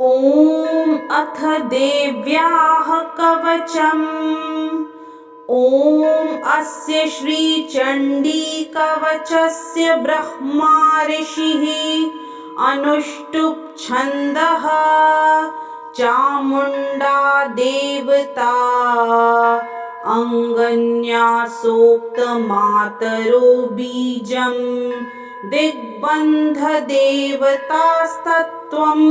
ॐ अथ देव्याः कवचम्। ॐ अस्य श्रीचण्डीकवचस्य ब्रह्मा ऋषिः अनुष्टुप् छन्दः। चामुण्डा देवता अङ्गन्यासोक्तमातरो बीजम्। दिग्बन्धदेवतास्तत्त्वं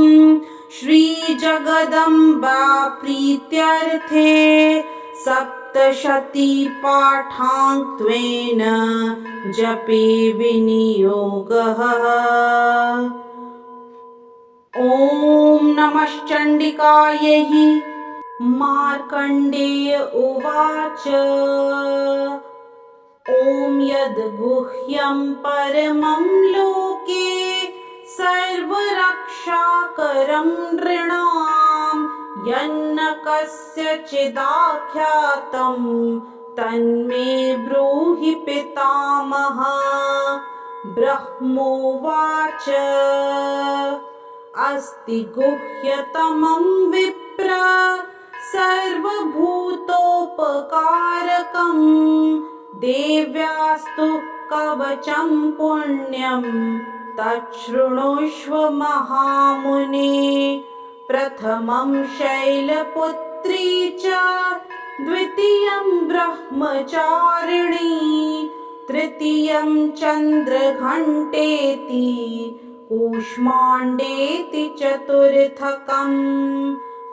श्रीजगदम्बा प्रीत्यर्थे सप्तशती पाठान्त्वेन जपे विनियोगः। ॐ नमश्चण्डिकायै। मार्कण्डेय उवाच। ॐ यद्गुह्यं परमं लोके सर्वरक्षाकरं नृणां यन्न कस्यचिदाख्यातं तन्मे ब्रूहि पितामह। ब्रह्मोवाच। अस्ति गुह्यतमं विप्र सर्वभूतोपकारकम् देव्यास्तु कवचं पुण्यं तच्छृणुष्व महामुने। प्रथमं शैलपुत्री च द्वितीयं ब्रह्मचारिणी तृतीयं चन्द्रघण्टेति कूष्माण्डेति चतुर्थकम्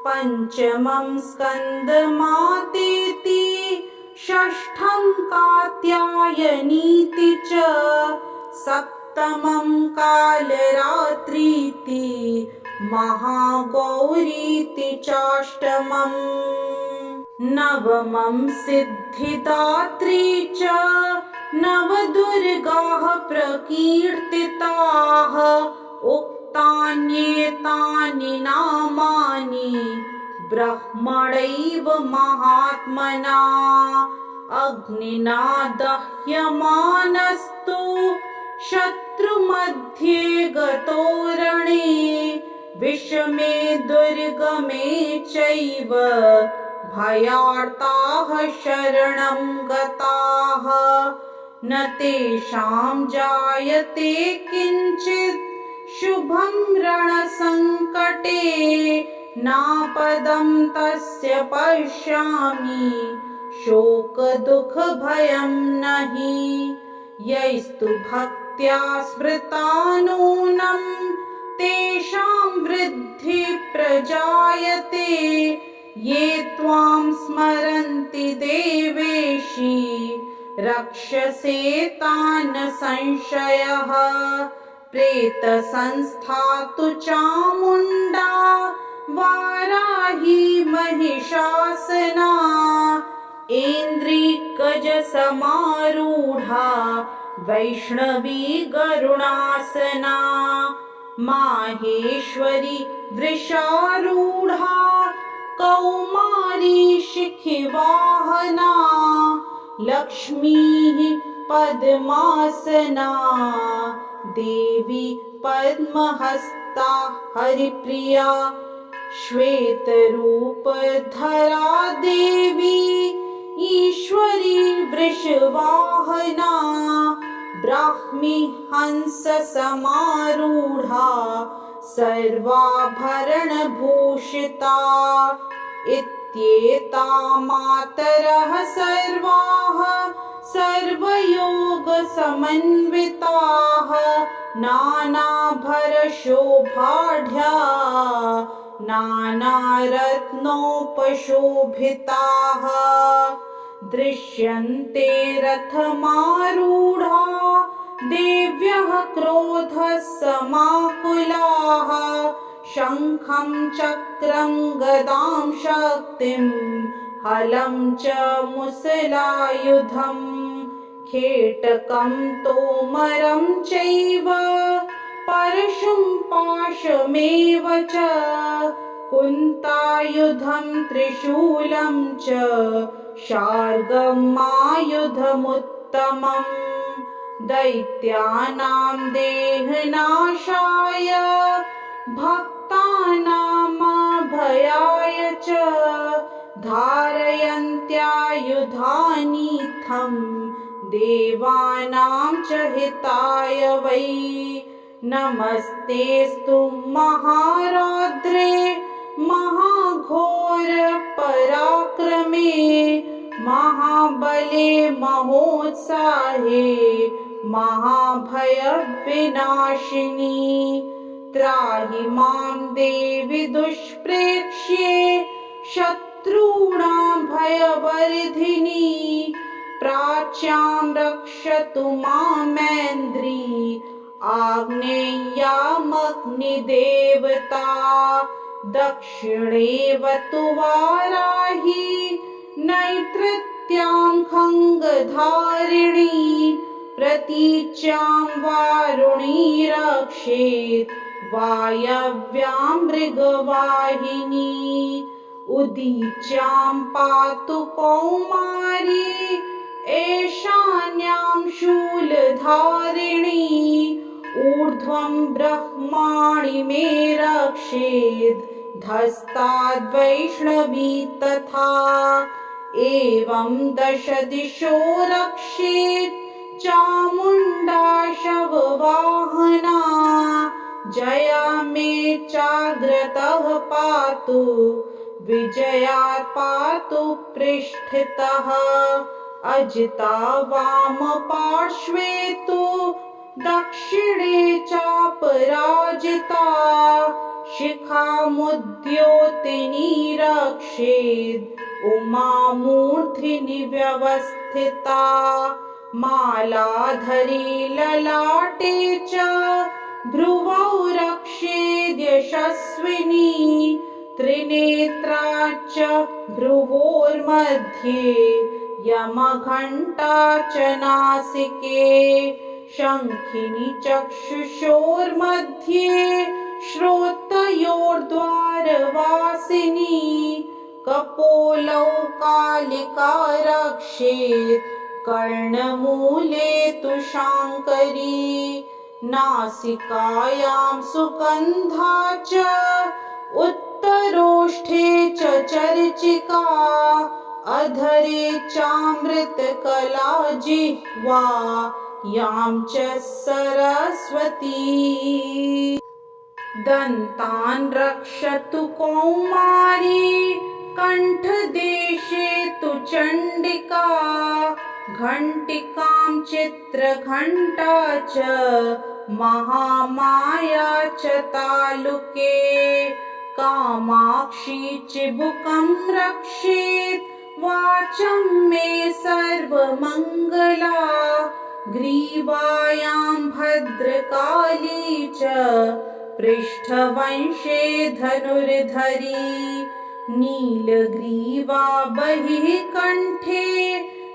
पंचमं स्कन्दमातेति षष्ठं कात्यायनीति च सप्तमं कालरात्रीति महागौरीति चाष्टमम् नवमं सिद्धिदात्री च नवदुर्गाः प्रकीर्तिताः उक्तान्येतानि नामानि ब्रह्मणैव महात्मना। अग्निना दह्यमानस्तु शत्रुमध्ये गतो रणे विषमे दुर्गमे चैव भयार्ताः शरणं गताः न तेषां जायते किञ्चित् शुभं रणसङ्कटे नापदं तस्य पश्यामि शोकदुःखभयं नहि। यैस्तु भक्त्या स्मृता नूनं तेषां वृद्धिः प्रजायते ये त्वां स्मरन्ति देवेशि रक्षसे तान् संशयः। प्रेतसंस्था तु चामुण्डा वाराही महिषासना ऐन्द्रिकजसमारूढा वैष्णवी गरुडासना माहेश्वरी वृषारूढा कौमारी शिखिवाहना लक्ष्मीः पद्मासना देवी पद्महस्ता हरिप्रिया श्वेतरूपधरा देवी ईश्वरी वृषवाहना ब्राह्मी हंससमारूढा सर्वाभरणभूषिता इत्येता मातरः सर्वाः सर्वयोगसमन्विताः नानाभरशोभाढ्या नानारत्नोपशोभिताः दृश्यन्ते रथमारूढा देव्यः क्रोधसमाकुलाः शङ्खं चक्रं गदां शक्तिं हलं च मुसलायुधं खेटकं तोमरं चैव परशुं पाशमेव च कुन्तायुधं त्रिशूलं च शार्गमायुधमुत्तमम् दैत्यानां देहनाशाय भक्तानां धारयन्त्यायुधानीत्थं देवानां च हिताय वै। नमस्तेऽस्तु महारौद्रे महाघोरपराक्रमे महाबले महोत्साहे महाभयविनाशिनी। त्राहि मां देवि दुष्प्रेक्ष्ये शत्रूणां भयवर्धिनी। प्राच्यां रक्षतु मामेन्द्री आग्नेय्यामग्निदेवता। दक्षिणेवतु वाराही नैऋत्यां खङ्गधारिणी। प्रतीच्यां वारुणी रक्षेत् वायव्यां मृगवाहिनी। उदीच्यां पातु कौमारी ईशान्यां शूलधारिणी। ऊर्ध्वं ब्रह्माणि मे रक्षेत् धस्ताद्वैष्णवी तथा। एवं दश दिशो रक्षेत् चामुण्डा शववाहना। जया मे चाग्रतः पातु विजयात् पातु पृष्ठतः। अजिता वामपार्श्वे तु दक्षिणे चापराजिता। शिखामुद्योतिनी रक्षेत् उमामूर्ध्नि व्यवस्थिता। मालाधरी ललाटे च भ्रुवौ रक्षेद् यशस्विनी। त्रिनेत्रा च भ्रुवोर्मध्ये यमघण्टा च नासिके। शङ्खिनी चक्षुषोर्मध्ये श्रोत्रयोर्द्वारवासिनी। कपोलौ कालिका रक्षेत् कर्णमूले तु शाङ्करी। नासिकायां सुगन्धा च उत्तरोष्ठे च चर्चिका। अधरे चामृतकला जिह्वा यां च सरस्वती। दन्तान् रक्षतु कौमारी कण्ठदेशे तु चण्डिका। घण्टिकां चित्रघण्टा च महामाया च तालुके। कामाक्षी चिबुकं रक्षेत् वाचं मे सर्वमङ्गला। ग्रीवायां भद्रकाली च पृष्ठवंशे धनुर्धरी। नीलग्रीवा बहिः कण्ठे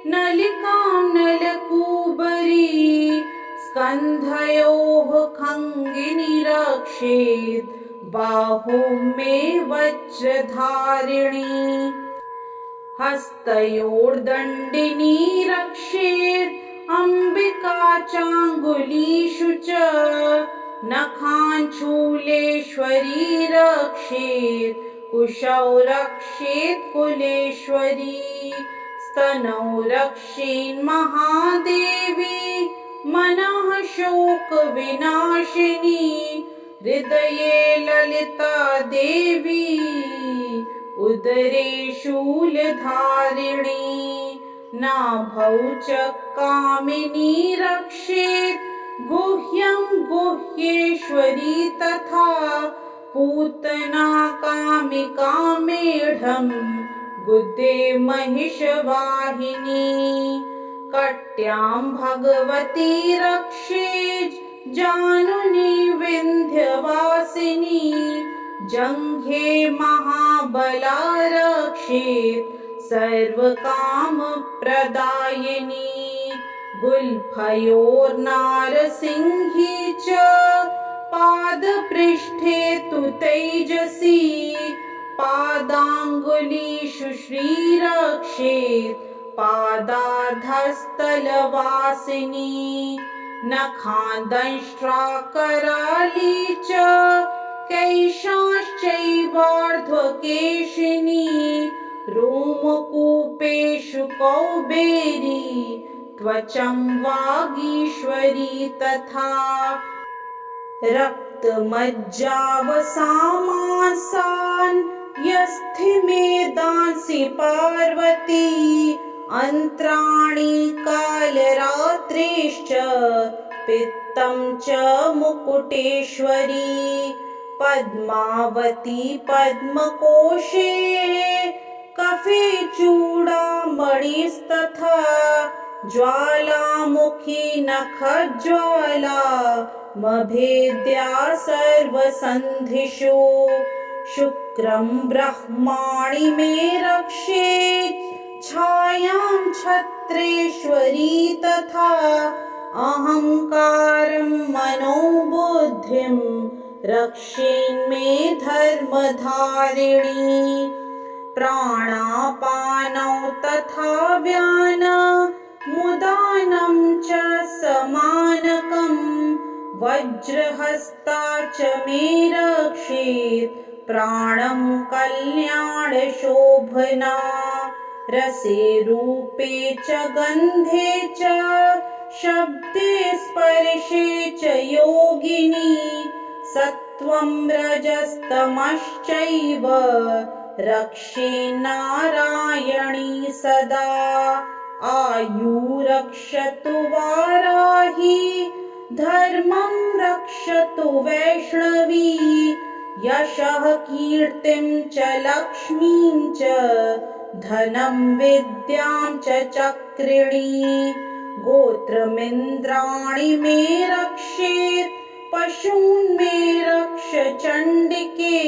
नलिकां नलकूबरी। स्कन्धयोः खङ्गिनी रक्षेत् बाहुं मे वज्रधारिणी। हस्तयोर्दण्डिनी रक्षेत् अम्बिका चाङ्गुलीषु च। नखाञ्चूलेश्वरी रक्षेत् कुशौ रक्षेत् कुलेश्वरी। स्तनौ रक्षेन्महादेवी मनः शोकविनाशिनी। हृदये ललिता देवी उदरे शूलधारिणी। नाभौ च कामिनी रक्षेत् गुह्यं गुह्येश्वरी तथा। पूतना कामिका मेढं गुदे महिषवाहिनी। कट्यां भगवती रक्षेत् जानुनी विन्ध्यवासिनी। जङ्घे महाबला रक्षेत् सर्वकामप्रदायिनी। गुल्फयोर्नारसिंही च पादपृष्ठे तु तेजसी। पादाङ्गुलीषु श्रीरक्षेत् पादार्धस्थलवासिनी। नखादंष्ट्राकराली च केशाश्चैवार्ध्वकेशिनी। रोमकूपेषु कौबेरी त्वचं वागीश्वरी तथा रक्तमज्जावसामासान् यस्थिमेदांसि पार्वती अन्त्राणि कालरात्रिश्च पित्तं च मुकुटेश्वरी पद्मावती पद्मकोशे कफे चूडामणिस्तथा ज्वालामुखी नखज्वाला मभेद्या सर्वसन्धिषु शुक्रं ब्रह्माणि मे रक्षेत् छायां छत्रेश्वरी तथा अहङ्कारं मनोबुद्धिं रक्षेन्मे धर्मधारिणी प्राणापानौ तथा व्यानमुदानं च समानकम् वज्रहस्ता च मे रक्षेत् प्राणं कल्याणशोभना रसे रूपे च गन्धे च शब्दे स्पर्शे च योगिनी सत्त्वं रजस्तमश्चैव रक्षे नारायणी सदा आयुरक्षतु वाराही धर्मं रक्षतु वैष्णवी यशः कीर्तिं च लक्ष्मीं च धनं विद्यां च चक्रिणी गोत्रमिन्द्राणि मे रक्षेत् पशून् मे रक्ष चण्डिके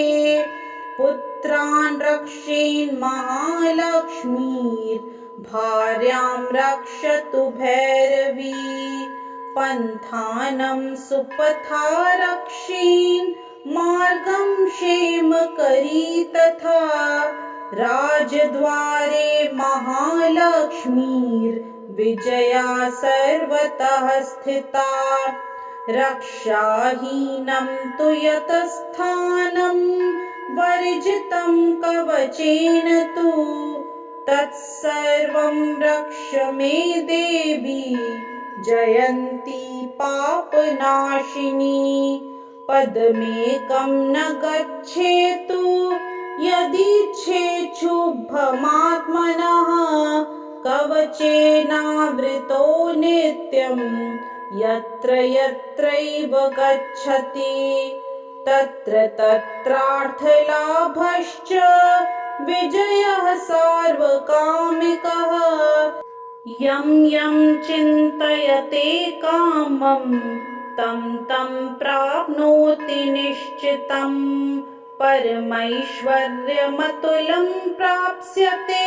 पुत्रान् रक्षेन् महालक्ष्मीर्भार्यां रक्षतु भैरवी पन्थानं सुपथा रक्षेन् मार्गं क्षेमकरी तथा राजद्वारे महालक्ष्मीर्विजया सर्वतः स्थिता रक्षाहीनं तु यतस्थानं वर्जितं कवचेन तु तत्सर्वं रक्ष मे देवी जयन्ती पापनाशिनी पदमेकं न गच्छेतु यदीच्छेच्छुभमात्मनः कवचेनावृतो नित्यं यत्र यत्रैव गच्छति तत्र तत्रार्थलाभश्च विजयः सार्वकामिकः यं यं चिन्तयते कामं तं तं प्राप्नोति निश्चितं परमैश्वर्यमतुलं प्राप्स्यते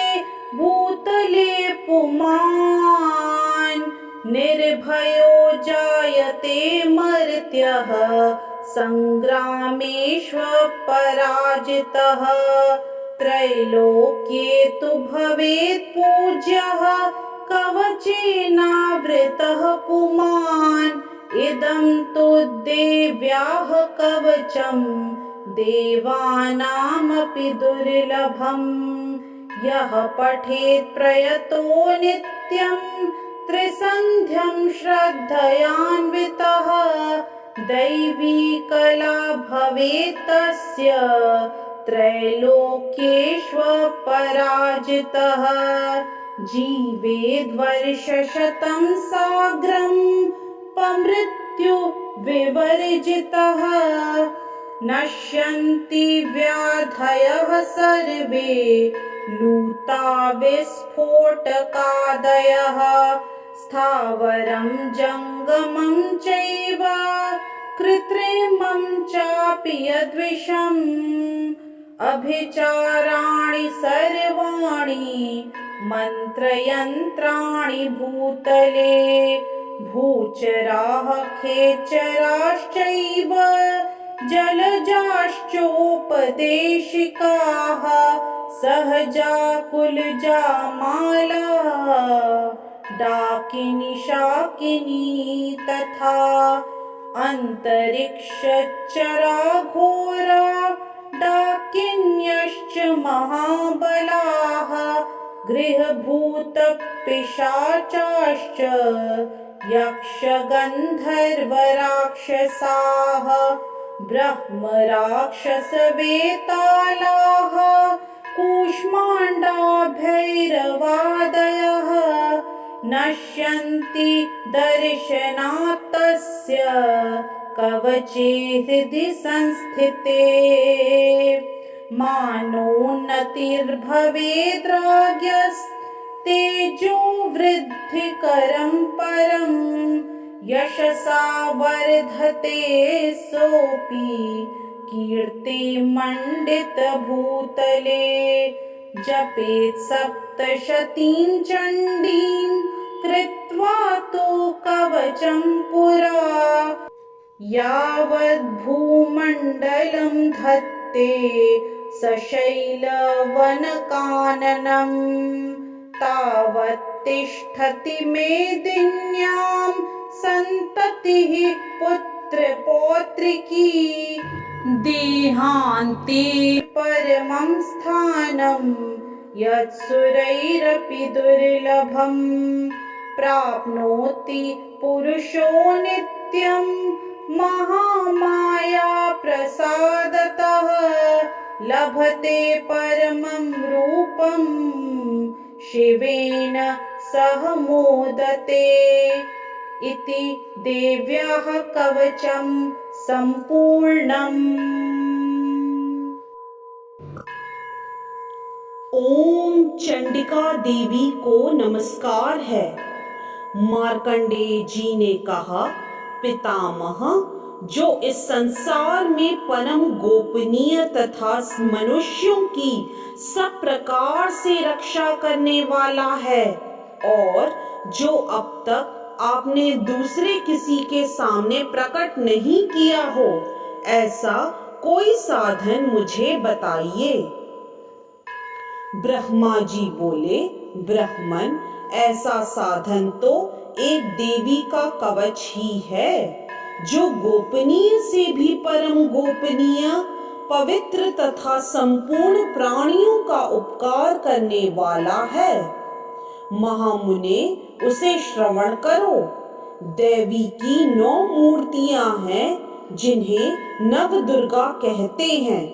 भूतले पुमान् निर्भयो जायते मर्त्यः सङ्ग्रामेष्वपराजितः त्रैलोक्ये तु भवेत् पूज्यः कवचेनावृतः पुमान् इदं तु देव्याः कवचं देवानामपि दुर्लभम् यः पठेत् प्रयतो नित्यं त्रिसन्ध्यं श्रद्धयान्वितः दैवी कला भवेत् तस्य त्रैलोक्येष्वपराजितः जीवेद्वर्षशतं साग्रं पमृत्यु विवर्जितः नश्यन्ति व्याधयः सर्वे लूता विस्फोटकादयः स्थावरं जङ्गमं चैव कृत्रिमं चापि यद्विषम् अभिचाराणि सर्वाणि मन्त्रयन्त्राणि भूतले भूचराः खेचराश्चैव जलजाश्चोपदेशिकाः सहजा कुलजा माला डाकिनी शाकिनी तथा अन्तरिक्षचरा घोरा डाकिन्यश्च महाबलाः गृहभूतपिशाचाश्च यक्षगन्धर्वराक्षसाः ब्रह्मराक्षसवेतालाः कूष्माण्डाभैरवादयः नश्यन्ति दर्शनात् तस्य कवचे हृदि संस्थिते मानोन्नतिर्भवेद्राज्ञस्तेजो वृद्धिकरं परं यशसा वर्धते सोऽपि कीर्तिमण्डितभूतले जपेत् सप्तशतीं चण्डीं कृत्वा तु कवचं पुरा यावद्भूमण्डलं धत्ते सशैलवनकाननं तावत् तिष्ठति मेदिन्यां सन्ततिः पुत्रपौत्रिकी देहान्ते परमं स्थानं यत्सुरैरपि दुर्लभं प्राप्नोति पुरुषो नित्यं महामाया प्रसादतः लभते परमं रूपं शिवेन सह मोदते इति देव्याः कवचं सम्पूर्णम्। ओम चंडिका देवी को नमस्कार है। मार्कंडेय जी ने कहा, पितामह, जो इस संसार में परम गोपनीय तथा मनुष्यों की सब प्रकार से रक्षा करने वाला है और जो अब तक आपने दूसरे किसी के सामने प्रकट नहीं किया हो, ऐसा कोई साधन मुझे बताइए। ब्रह्मा जी बोले, ब्राह्मण, ऐसा साधन तो एक देवी का कवच ही है, जो गोपनीय से भी परम गोपनीय, पवित्र तथा संपूर्ण प्राणियों का उपकार करने वाला है। महामुने, उसे श्रवण करो। देवी की 9 मूर्तियां हैं, जिन्हें नव दुर्गा कहते हैं।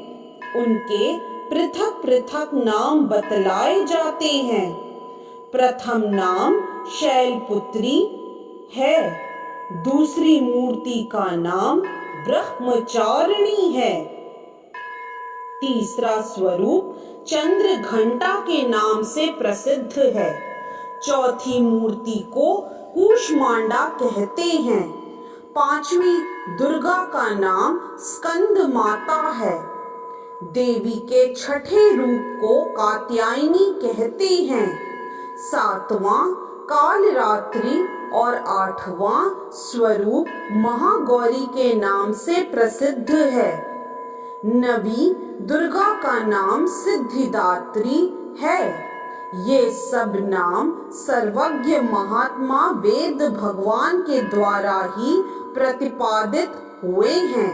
उनके पृथक पृथक नाम बतलाए जाते हैं। प्रथम नाम शैलपुत्री है, दूसरी मूर्ति का नाम ब्रह्मचारिणी है, तीसरा स्वरूप चंद्र घंटा के नाम से प्रसिद्ध है, चौथी मूर्ति को कूष्मांडा कहते हैं, पांचवी दुर्गा का नाम स्कंद माता है, देवी के छठे रूप को कात्यायनी कहते हैं, सातवां कालरात्रि और आठवां स्वरूप महागौरी के नाम से प्रसिद्ध है। नवी दुर्गा का नाम सिद्धिदात्री है। ये सब नाम सर्वज्ञ महात्मा वेद भगवान के द्वारा ही प्रतिपादित हुए हैं।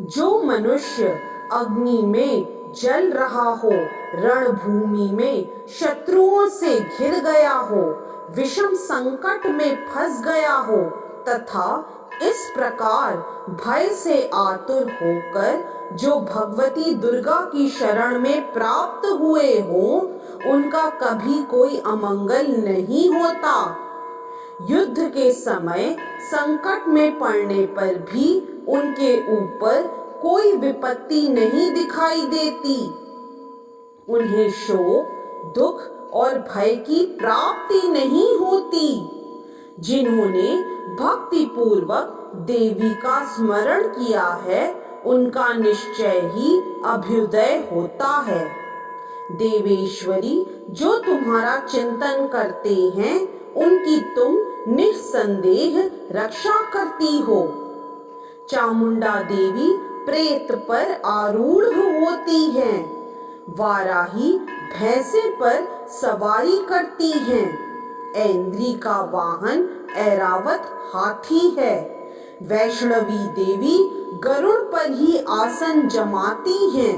जो मनुष्य अग्नि में जल रहा हो, रणभूमि में शत्रुओं से घिर गया हो, विषम संकट में फंस गया हो तथा इस प्रकार भय से आतुर होकर जो भगवती दुर्गा की शरण में प्राप्त हुए हो, उनका कभी कोई अमंगल नहीं होता। युद्ध के समय संकट में पड़ने पर भी उनके ऊपर कोई विपत्ति नहीं दिखाई देती। उन्हें शोक, दुख और भय की प्राप्ति नहीं होती। जिन्होंने भक्ति पूर्वक देवी का स्मरण किया है, उनका निश्चय ही अभ्युदय होता है। देवेश्वरी, जो तुम्हारा चिंतन करते हैं, उनकी तुम निस्संदेह रक्षा करती हो। चामुंडा देवी प्रेत पर आरूढ़ होती हैं, वाराही भैंसे पर सवारी करती हैं, ऐन्द्री का वाहन ऐरावत हाथी है, वैष्णवी देवी गरुड़ पर ही आसन जमाती हैं,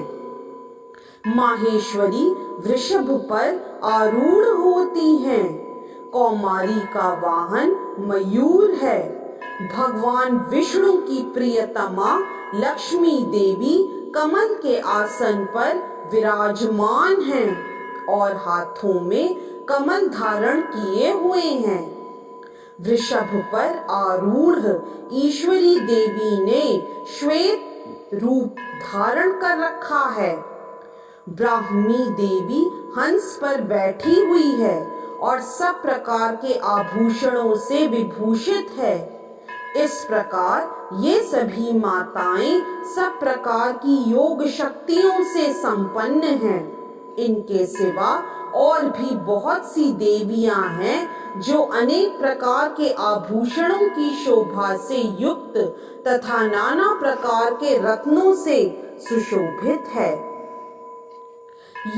माहेश्वरी वृषभ पर आरूढ़ होती हैं। कौमारी का वाहन मयूर है। भगवान विष्णु की प्रियतमा लक्ष्मी देवी कमल के आसन पर विराजमान हैं और हाथों में कमल धारण किए हुए हैं। वृषभ पर आरूढ़ ईश्वरी देवी ने श्वेत रूप धारण कर रखा है। ब्राह्मी देवी हंस पर बैठी हुई है और सब प्रकार के आभूषणों से विभूषित है। इस प्रकार ये सभी माताएं सब प्रकार की योग शक्तियों से संपन्न हैं। इनके सिवा और भी बहुत सी देवियां हैं जो अनेक प्रकार के आभूषणों की शोभा से युक्त तथा नाना प्रकार के रत्नों से सुशोभित है।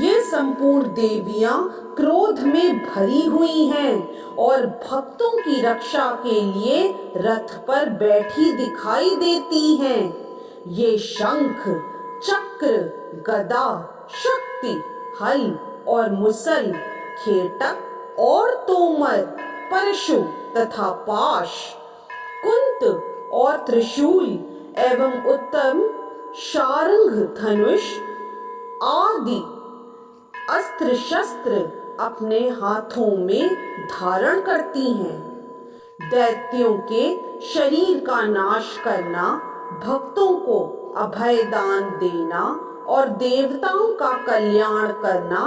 ये संपूर्ण देवियां क्रोध में भरी हुई हैं और भक्तों की रक्षा के लिए रथ पर बैठी दिखाई देती हैं। ये शंख, चक्र, गदा, शक्ति, हल और मुसल, खेटक और तोमर, परशु तथा पाश, कुंत और त्रिशूल एवं उत्तम शारंग, धनुष आदि अस्त्र शस्त्र अपने हाथों में धारण करती हैं। दैत्यों के शरीर का नाश करना, भक्तों को अभय दान देना और देवताओं का कल्याण करना,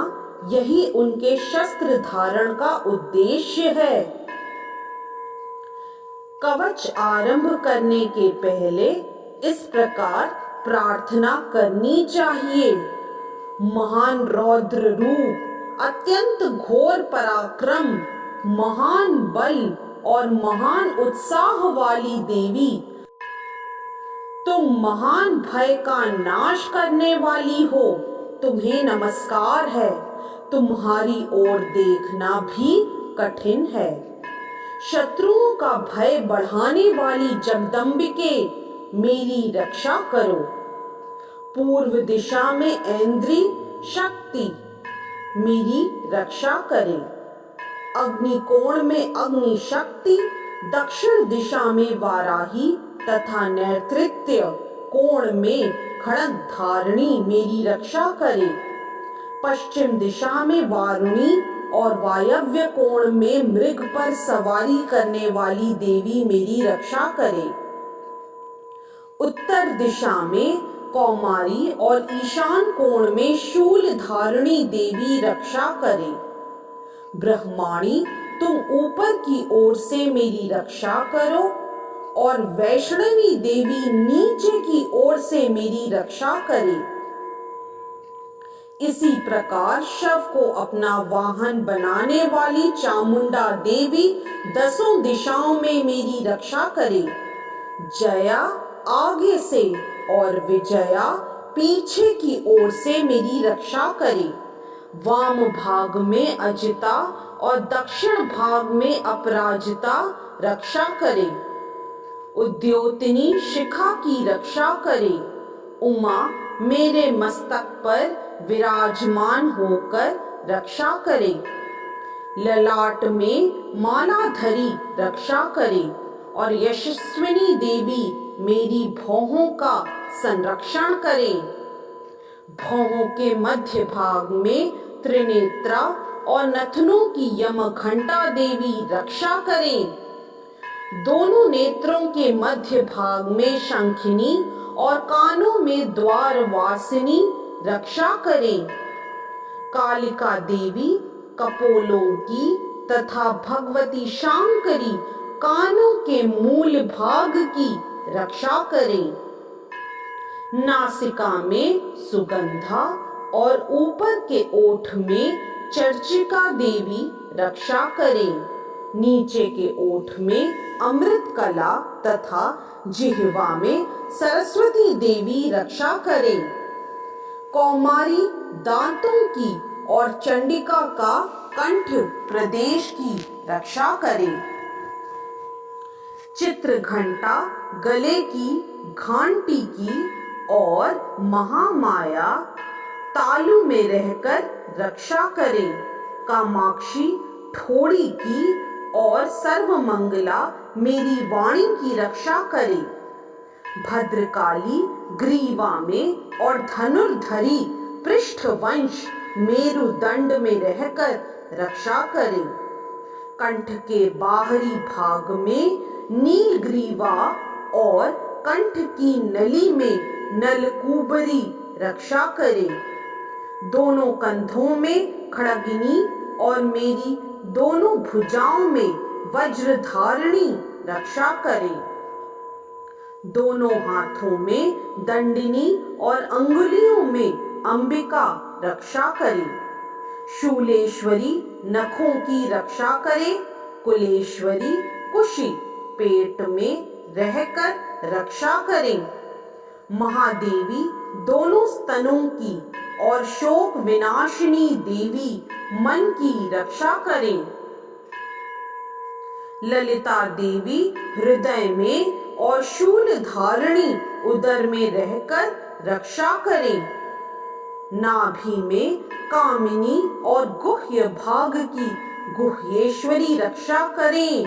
यही उनके शस्त्र धारण का उद्देश्य है। कवच आरंभ करने के पहले इस प्रकार प्रार्थना करनी चाहिए। महान रौद्र रूप, अत्यंत घोर पराक्रम, महान बल और महान उत्साह वाली देवी, तुम महान भय का नाश करने वाली हो, तुम्हें नमस्कार है। तुम्हारी ओर देखना भी कठिन है। शत्रुओं का भय बढ़ाने वाली जगदम्बिके, मेरी रक्षा करो। पूर्व दिशा में ऐन्द्री शक्ति मेरी रक्षा करे। अग्निकोण में अग्नि शक्ति, दक्षिण दिशा में वाराही तथा नैऋत्य कोण में खड्ग धारिणी मेरी रक्षा करे। पश्चिम दिशा में वारुणी और वायव्य कोण में मृग पर सवारी करने वाली देवी मेरी रक्षा करे। उत्तर दिशा में कौमारी और ईशान कोण में शूल धारिणी देवी रक्षा करे। ब्रह्माणी, तुम ऊपर की ओर से मेरी रक्षा करो और वैष्णवी देवी नीचे की ओर से मेरी रक्षा करे। इसी प्रकार शव को अपना वाहन बनाने वाली चामुंडा देवी दसों दिशाओं में मेरी रक्षा करे। जया आगे से और विजया पीछे की ओर से मेरी रक्षा करे। वाम भाग में अजिता और दक्षिण भाग में अपराजिता रक्षा करे। उद्योतिनी शिखा की रक्षा करे। उमा मेरे मस्तक पर विराजमान होकर रक्षा करे। ललाट में मालाधरी रक्षा करे और यशस्विनी देवी मेरी भौहों का संरक्षण करे। भौहों के मध्य भाग में त्रिनेत्रा और नथनों की यमघंटा देवी रक्षा करे। दोनों नेत्रों के मध्य भाग में शंखिनी और कानों में द्वारवासिनी रक्षा करे। कालिका देवी कपोलों की तथा भगवती शांकरी कानों के मूल भाग की रक्षा करे। नासिका में सुगंधा और ऊपर के ओठ में चर्चिका देवी रक्षा करे। नीचे के ओठ में अमृत कला तथा जिह्वा में सरस्वती देवी रक्षा करे। कौमारी दांतों की और चंडिका का कंठ प्रदेश की रक्षा करे। चित्र घंटा गले की घंटी की और महामाया तालु में रहकर रक्षा करें। कामाक्षी ठोड़ी की और सर्वमंगला मेरी वाणी की रक्षा करे। भद्रकाली ग्रीवा में और धनुर्धरी पृष्ठवंश मेरुदंड में रहकर रक्षा करे। कंठ के बाहरी भाग में नीलग्रीवा और कंठ की नली में नलकूबरी रक्षा करे। दोनों कंधों में खड़गिनी और मेरी दोनों भुजाओं में वज्रधारिणी रक्षा करे। दोनों हाथों में दंडिनी और अंगुलियों में अंबिका रक्षा करे। शूलेश्वरी नखों की रक्षा करे। कुलेश्वरी कुशी पेट में रहकर रक्षा करें। महादेवी दोनों स्तनों की और शोक विनाशिनी देवी मन की रक्षा करें। ललिता देवी हृदय में और शूल धारिणी उदर में रहकर रक्षा करें। नाभि में कामिनी और गुह्य भाग की गुह्येश्वरी रक्षा करें।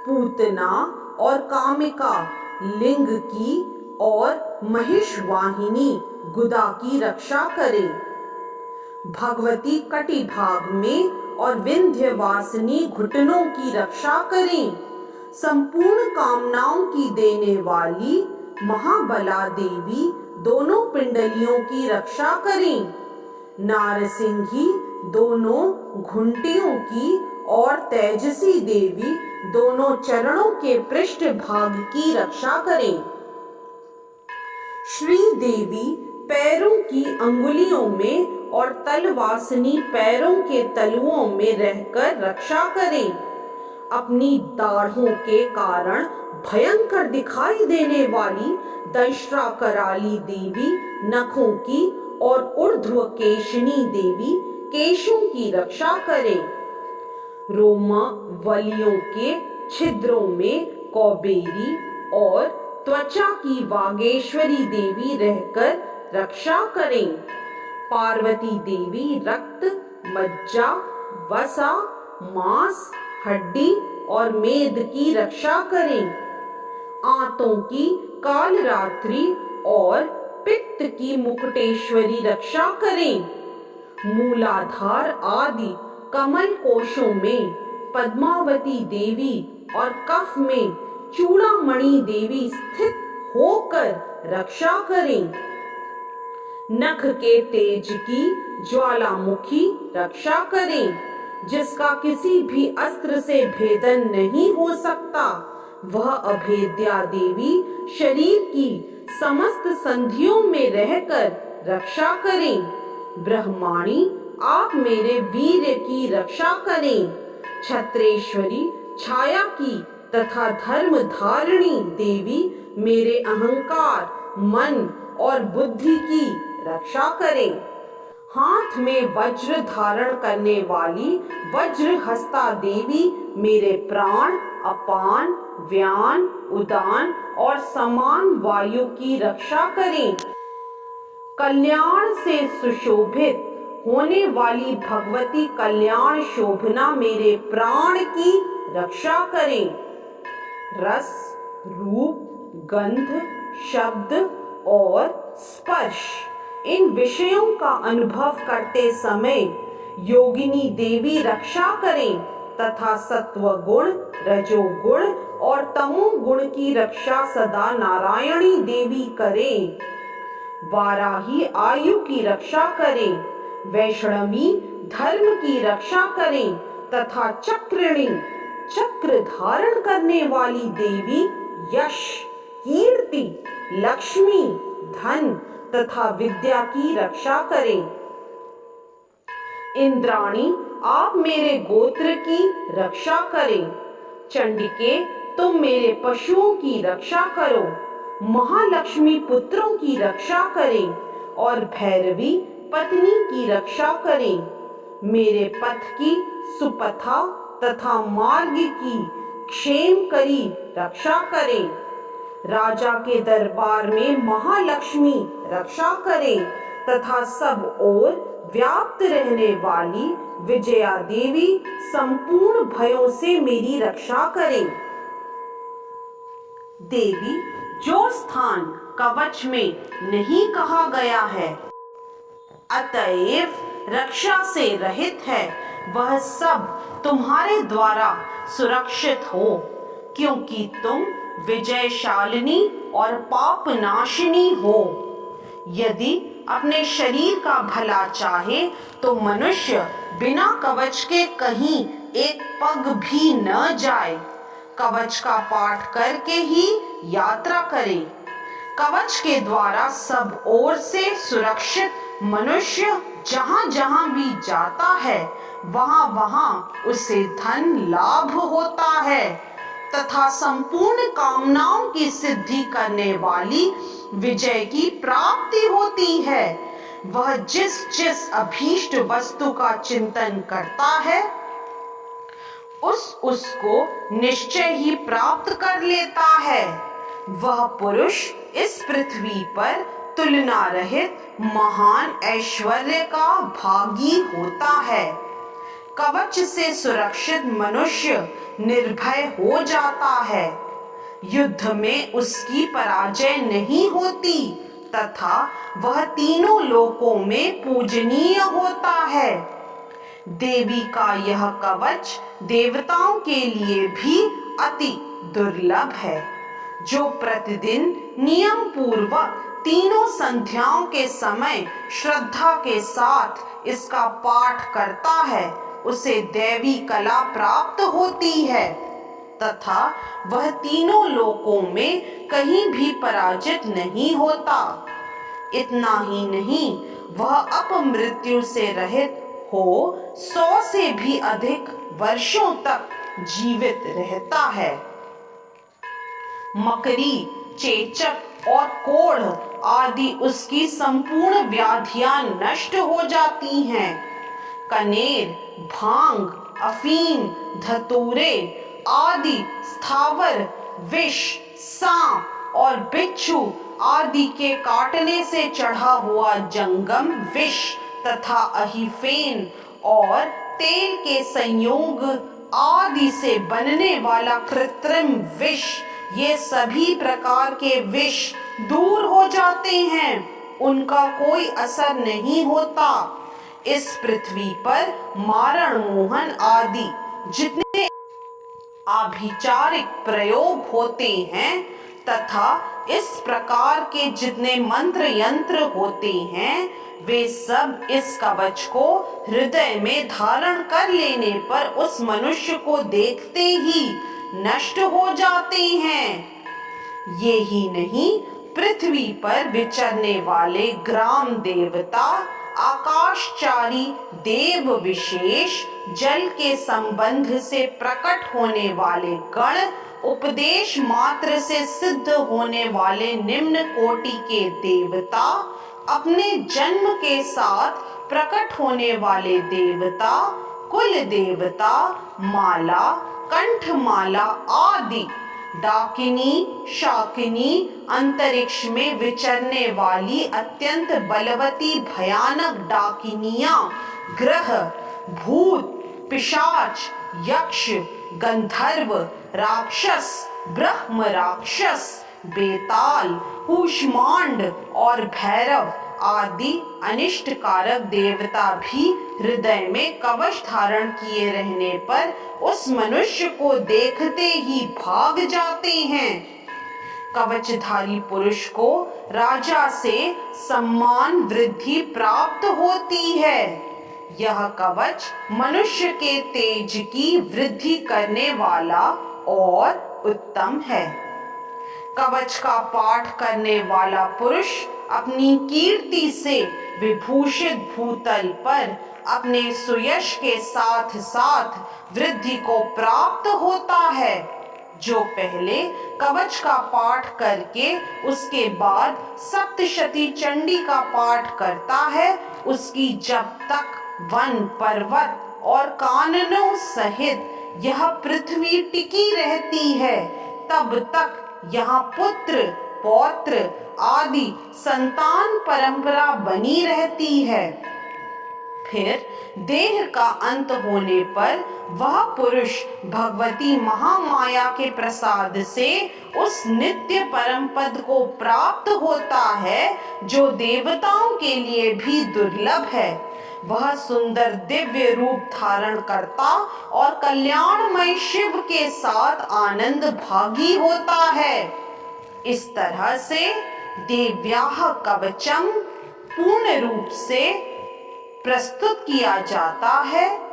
पूतना और कामिका लिंग की और महिषवाहिनी गुदा की रक्षा करें। भगवती कटी भाग में और विंध्यवासिनी घुटनों की रक्षा करें। संपूर्ण कामनाओं की देने वाली महाबला देवी दोनों पिंडलियों की रक्षा करें। नारसिंही दोनों घुंटियों की और तेजसी देवी दोनों चरणों के पृष्ठ भाग की रक्षा करें। श्री देवी पैरों की अंगुलियों में और तलवासिनी पैरों के तलुओं में रहकर रक्षा करें। अपनी दाढ़ों के कारण भयंकर दिखाई देने वाली दंष्ट्रा कराली देवी नखों की और ऊर्ध्व केशनी देवी केशों की रक्षा करे। रोमा वलियों के छिद्रों में कौबेरी और त्वचा की वागेश्वरी देवी रहकर रक्षा करें। पार्वती देवी रक्त, मज्जा, वसा, मांस, हड्डी और मेद की रक्षा करें। आंतों की कालरात्रि और पित्त की मुकुटेश्वरी रक्षा करें। मूलाधार आदि कमल कोशों में पद्मावती देवी और कफ में चूड़ामणि देवी स्थित होकर रक्षा करें। नख के तेज की ज्वालामुखी रक्षा करें। जिसका किसी भी अस्त्र से भेदन नहीं हो सकता, वह अभेद्या देवी शरीर की समस्त संधियों में रहकर रक्षा करें। ब्रह्माणी आप मेरे वीर्य की रक्षा करें। छत्रेश्वरी छाया की तथा धर्म धारिणी देवी मेरे अहंकार, मन और बुद्धि की रक्षा करें। हाथ में वज्र धारण करने वाली वज्र हस्ता देवी मेरे प्राण, अपान, व्यान, उदान और समान वायु की रक्षा करें। कल्याण से सुशोभित होने वाली भगवती कल्याण शोभना मेरे प्राण की रक्षा करें। रस, रूप, गंध, शब्द और स्पर्श इन विषयों का अनुभव करते समय योगिनी देवी रक्षा करें तथा सत्व गुण, रजोगुण और तमो गुण की रक्षा सदा नारायणी देवी करें। वाराही आयु की रक्षा करें। वैष्णवी धर्म की रक्षा करें तथा चक्रिणी चक्र धारण करने वाली देवी यश, कीर्ति, लक्ष्मी, धन तथा विद्या की रक्षा करें। इंद्राणी आप मेरे गोत्र की रक्षा करें। चंडिके तुम मेरे पशुओं की रक्षा करो। महालक्ष्मी पुत्रों की रक्षा करें और भैरवी पत्नी की रक्षा करें। मेरे पथ की सुपथा तथा मार्ग की क्षेम करी रक्षा करें। राजा के दरबार में महालक्ष्मी रक्षा करें तथा सब ओर व्याप्त रहने वाली विजया देवी संपूर्ण भयों से मेरी रक्षा करें। देवी, जो स्थान कवच में नहीं कहा गया है, अतएव रक्षा से रहित है, वह सब तुम्हारे द्वारा सुरक्षित हो, क्योंकि तुम विजयशालिनी और पाप नाशिनी हो। यदि अपने शरीर का भला चाहे तो मनुष्य बिना कवच के कहीं एक पग भी न जाए, कवच का पाठ करके ही यात्रा करे। कवच के द्वारा सब ओर से सुरक्षित मनुष्य जहाँ जहाँ भी जाता है, वहाँ वहाँ उसे धन लाभ होता है तथा संपूर्ण कामनाओं की सिद्धि करने वाली विजय की प्राप्ति होती है। वह जिस जिस अभीष्ट वस्तु का चिंतन करता है, उसको निश्चय ही प्राप्त कर लेता है। वह पुरुष इस पृथ्वी पर तुलना रहित महान ऐश्वर्य का भागी होता है। कवच से सुरक्षित मनुष्य निर्भय हो जाता है। युद्ध में उसकी पराजय नहीं होती तथा वह तीनों लोकों में पूजनीय होता है। देवी का यह कवच देवताओं के लिए भी अति दुर्लभ है। जो प्रतिदिन नियम पूर्वक तीनों संध्याओं के समय श्रद्धा के साथ इसका पाठ करता है, उसे दैवी कला प्राप्त होती है तथा वह तीनों लोकों में कहीं भी पराजित नहीं होता। इतना ही नहीं, वह अपमृत्यु से रहित हो 100 से भी अधिक वर्षों तक जीवित रहता है। मकरी, चेचक और कोढ़ आदि उसकी संपूर्ण व्याधियां नष्ट हो जाती हैं। कनेर, भांग, अफीम, धतूरे आदि स्थावर विष, सांप और बिच्छू आदि के काटने से चढ़ा हुआ जंगम विष तथा अहिफेन और तेल के संयोग आदि से बनने वाला कृत्रिम विष, ये सभी प्रकार के विष दूर हो जाते हैं, उनका कोई असर नहीं होता। इस पृथ्वी पर मारण मोहन आदि जितने आभिचारिक प्रयोग होते हैं तथा इस प्रकार के जितने मंत्र यंत्र होते हैं, वे सब इस कवच को हृदय में धारण कर लेने पर उस मनुष्य को देखते ही नष्ट हो जाते हैं। ये ही नहीं, पृथ्वी पर विचरने वाले ग्राम देवता, आकाशचारी देव विशेष, जल के संबंध से प्रकट होने वाले गण, उपदेश मात्र से सिद्ध होने वाले निम्न कोटि के देवता, अपने जन्म के साथ प्रकट होने वाले देवता, कुल देवता, माला, कंठमाला आदि, डाकिनी, शाकिनी, अंतरिक्ष में विचरने वाली अत्यंत बलवती भयानक डाकिनियां, ग्रह, भूत, पिशाच, यक्ष, गंधर्व, राक्षस, ब्रह्म राक्षस, बेताल, कूष्मांड और भैरव आदि अनिष्ट कारक देवता भी हृदय में कवच धारण किए रहने पर उस मनुष्य को देखते ही भाग जाते हैं। कवचधारी पुरुष को राजा से सम्मान वृद्धि प्राप्त होती है। यह कवच मनुष्य के तेज की वृद्धि करने वाला और उत्तम है। कवच का पाठ करने वाला पुरुष अपनी कीर्ति से विभूषित भूतल पर अपने सुयश के साथ साथ वृद्धि को प्राप्त होता है। जो पहले कवच का पाठ करके उसके बाद सप्तशती चंडी का पाठ करता है, उसकी जब तक वन, पर्वत और काननों सहित यह पृथ्वी टिकी रहती है, तब तक यहाँ पुत्र, पौत्र आदि संतान परंपरा बनी रहती है। फिर देह का अंत होने पर वह पुरुष भगवती महामाया के प्रसाद से उस नित्य परम पद को प्राप्त होता है जो देवताओं के लिए भी दुर्लभ है। वह सुंदर दिव्य रूप धारण करता और कल्याणमय शिव के साथ आनंद भागी होता है। इस तरह से देव्याः कवचम पूर्ण रूप से प्रस्तुत किया जाता है।